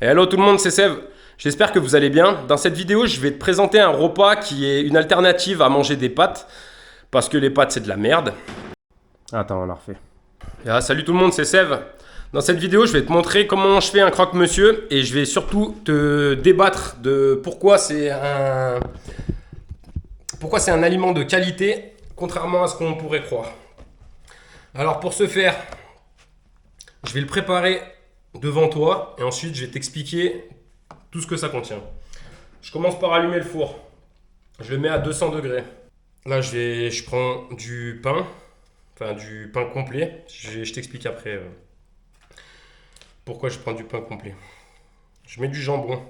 Et hello tout le monde, c'est Sev. J'espère que vous allez bien. Dans cette vidéo, je vais te présenter un repas qui est une alternative à manger des pâtes. Parce que les pâtes, c'est de la merde. Attends, on la refait. Salut tout le monde, c'est Sev. Dans cette vidéo, je vais te montrer comment je fais un croque-monsieur. Et je vais surtout te débattre de pourquoi c'est un aliment de qualité, contrairement à ce qu'on pourrait croire. Alors pour ce faire, je vais le préparer devant toi et ensuite je vais t'expliquer tout ce que ça contient. Je commence par allumer le four. Je le mets à 200 degrés. Là, je prends du pain, enfin du pain complet. Je t'explique après pourquoi je prends du pain complet. Je mets du jambon.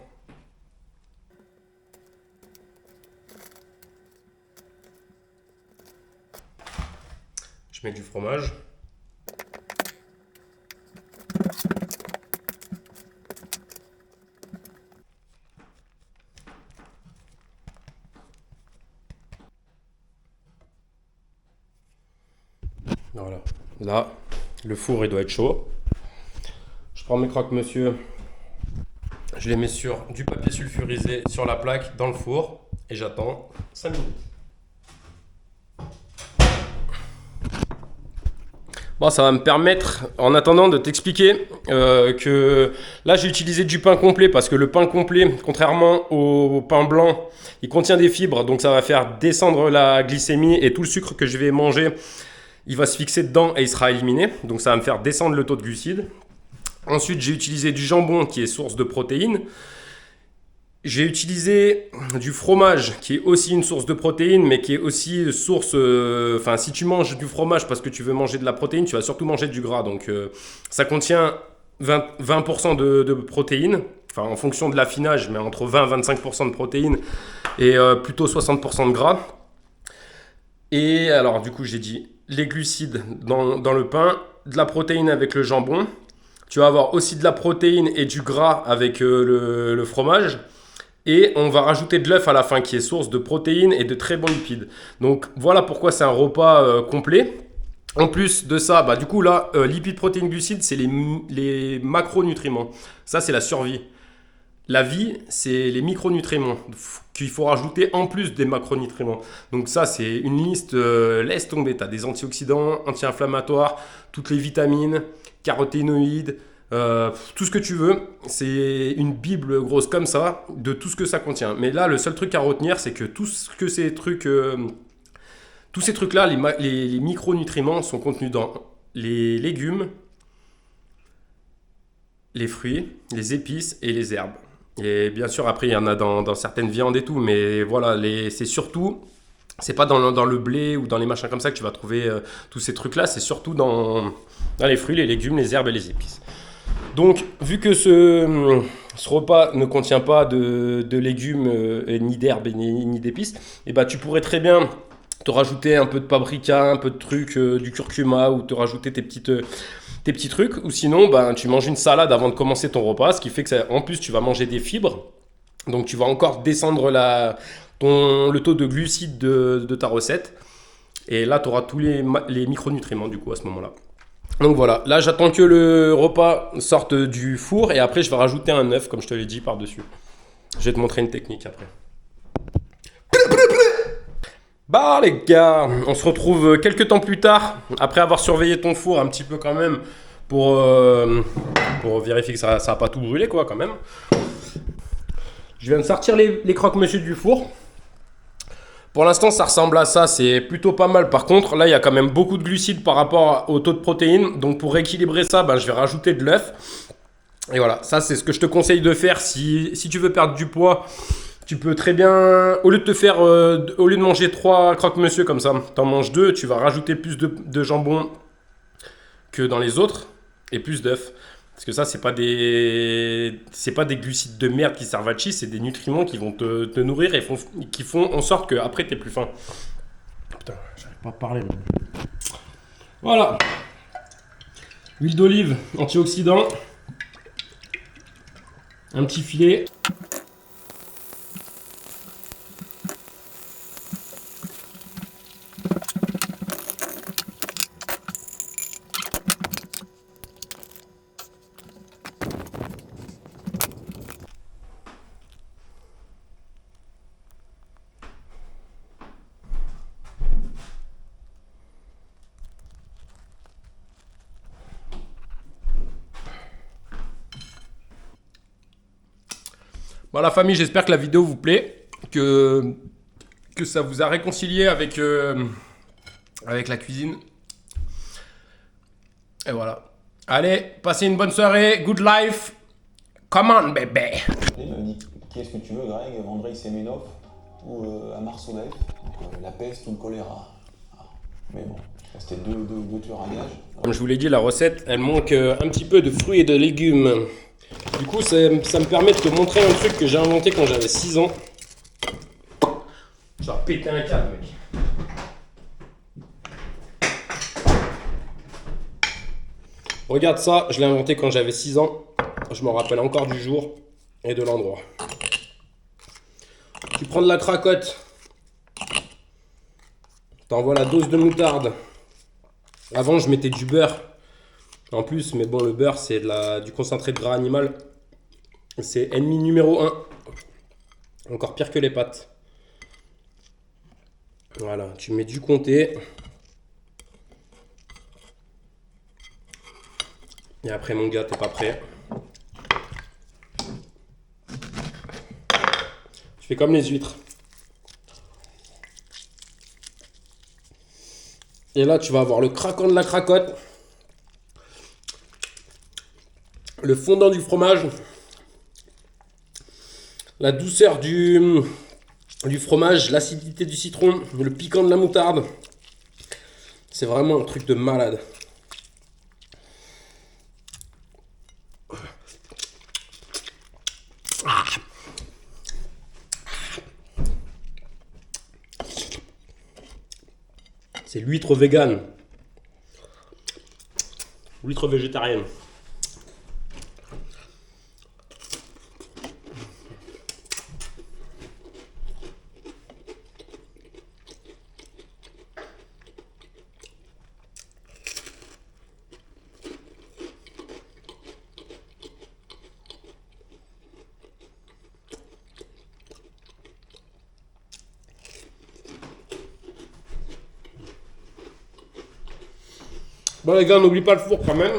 Je mets du fromage. Voilà. Là, le four il doit être chaud. Je prends mes croque-monsieur, je les mets sur du papier sulfurisé sur la plaque dans le four et j'attends 5 minutes. Bon, ça va me permettre, en attendant, de t'expliquer que là, j'ai utilisé du pain complet parce que le pain complet, contrairement au pain blanc, il contient des fibres, donc ça va faire descendre la glycémie et tout le sucre que je vais manger, il va se fixer dedans et il sera éliminé. Donc ça va me faire descendre le taux de glucides. Ensuite, j'ai utilisé du jambon qui est source de protéines. J'ai utilisé du fromage qui est aussi une source de protéines, mais qui est aussi source... Enfin, si tu manges du fromage parce que tu veux manger de la protéine, tu vas surtout manger du gras. Donc, ça contient 20% de protéines, enfin en fonction de l'affinage, mais entre 20 et 25% de protéines et plutôt 60% de gras. Et alors, du coup, j'ai dit les glucides dans le pain, de la protéine avec le jambon. Tu vas avoir aussi de la protéine et du gras avec le fromage. Et on va rajouter de l'œuf à la fin qui est source de protéines et de très bons lipides. Donc voilà pourquoi c'est un repas complet. En plus de ça, du coup là, lipides, protéines, glucides, c'est les macronutriments. Ça, c'est la survie. La vie, c'est les micronutriments qu'il faut rajouter en plus des macronutriments. Donc ça, c'est une liste, laisse tomber. Tu as des antioxydants, anti-inflammatoires, toutes les vitamines, caroténoïdes, tout ce que tu veux. C'est une bible grosse comme ça de tout ce que ça contient. Mais là, le seul truc à retenir, c'est que tous ces trucs-là, les micronutriments sont contenus dans les légumes, les fruits, les épices et les herbes. Et bien sûr, après, il y en a dans certaines viandes et tout, mais voilà, c'est surtout, c'est pas dans le blé ou dans les machins comme ça que tu vas trouver tous ces trucs-là, c'est surtout dans les fruits, les légumes, les herbes et les épices. Donc, vu que ce repas ne contient pas de légumes, ni d'herbes, ni d'épices, et tu pourrais très bien te rajouter un peu de paprika, un peu de trucs, du curcuma, ou te rajouter tes petits trucs, ou sinon tu manges une salade avant de commencer ton repas, ce qui fait que en plus tu vas manger des fibres, donc tu vas encore descendre le taux de glucides de ta recette, et là tu auras tous les micronutriments du coup à ce moment-là. Donc voilà, là j'attends que le repas sorte du four, et après je vais rajouter un œuf comme je te l'ai dit par-dessus. Je vais te montrer une technique après. Les gars, on se retrouve quelques temps plus tard, après avoir surveillé ton four un petit peu quand même, pour vérifier que ça n'a pas tout brûlé quoi quand même. Je viens de sortir les croque-monsieur du four. Pour l'instant ça ressemble à ça, c'est plutôt pas mal. Par contre là il y a quand même beaucoup de glucides par rapport au taux de protéines. Donc pour rééquilibrer ça, je vais rajouter de l'œuf. Et voilà, ça c'est ce que je te conseille de faire si tu veux perdre du poids. Tu peux très bien, au lieu de manger 3 croque-monsieur comme ça, t'en manges 2, tu vas rajouter plus de jambon que dans les autres et plus d'œufs. Parce que ça, c'est pas des glucides de merde qui servent à chier, c'est des nutriments qui vont te nourrir et qui font en sorte qu'après t'es plus faim. Putain, j'arrive pas à parler. Voilà. Huile d'olive, antioxydant. Un petit filet. Bon, la famille, j'espère que la vidéo vous plaît, que ça vous a réconcilié avec la cuisine. Et voilà. Allez, passez une bonne soirée. Good life. Come on, bébé. Il m'a dit, qu'est-ce que tu veux, Greg, Andrei Semenov ou Amar Soleil, la peste ou le choléra. Ah. Mais bon, c'était deux tueurs à gages. Comme je vous l'ai dit, la recette, elle manque un petit peu de fruits et de légumes. Du coup, ça me permet de te montrer un truc que j'ai inventé quand j'avais 6 ans. Ça va péter un câble, mec. Regarde ça, je l'ai inventé quand j'avais 6 ans. Je me rappelle encore du jour et de l'endroit. Tu prends de la cracotte. T'envoies la dose de moutarde. Avant, je mettais du beurre. En plus, mais bon, le beurre, c'est du concentré de gras animal. C'est ennemi numéro 1. Encore pire que les pâtes. Voilà, tu mets du comté. Et après, mon gars, t'es pas prêt. Tu fais comme les huîtres. Et là, tu vas avoir le craquant de la cracotte. Le fondant du fromage. La douceur du fromage, l'acidité du citron, le piquant de la moutarde. C'est vraiment un truc de malade. C'est l'huître végane. L'huître végétarienne. Bon les gars, n'oublie pas le four quand même.